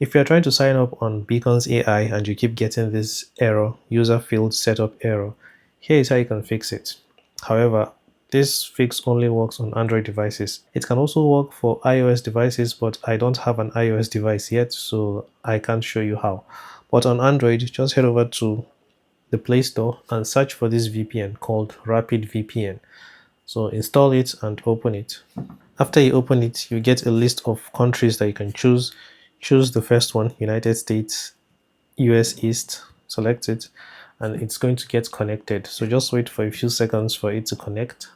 If you're trying to sign up on Beacons.AI and you keep getting this error, user field setup error, here is how you can fix it. However, this fix only works on Android devices. It can also work for iOS devices, but I don't have an iOS device yet, so I can't show you how. But on Android, just head over to the Play Store and search for this VPN called Rapid VPN. So install it and open it. After you open it, you get a list of countries that you can choose. Choose the first one, United States, US East, select it, and it's going to get connected. So just wait for a few seconds for it to connect.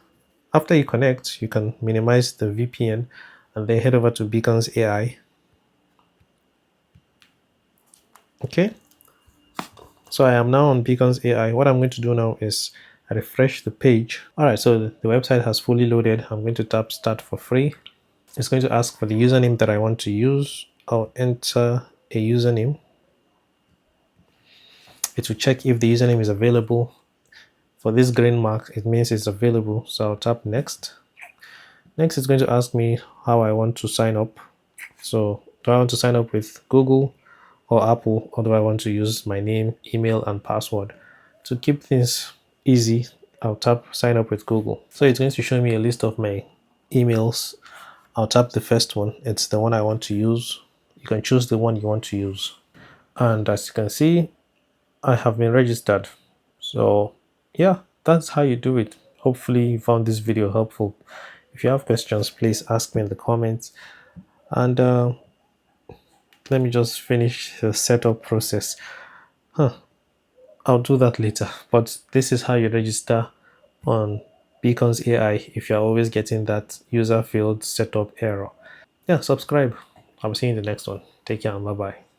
After you connect, you can minimize the VPN and then head over to Beacons AI. Okay, so I am now on Beacons AI. What I'm going to do now is refresh the page. All right, so the website has fully loaded. I'm going to tap start for free. It's going to ask for the username that I want to use. I'll enter a username. It will check if the username is available. For this green mark, it means it's available. So I'll tap next. Next, it's going to ask me how I want to sign up. So do I want to sign up with Google or Apple, or do I want to use my name, email, and password? To keep things easy, I'll tap sign up with Google. So it's going to show me a list of my emails. I'll tap the first one. It's the one I want to use. You can choose the one you want to use. And as you can see, I have been registered. So yeah, that's how you do it. Hopefully you found this video helpful. If you have questions, please ask me in the comments. And let me just finish the setup process. I'll do that later. But this is how you register on Beacons AI if you're always getting that user field setup error. Yeah, subscribe. I'll see you in the next one. Take care and bye bye.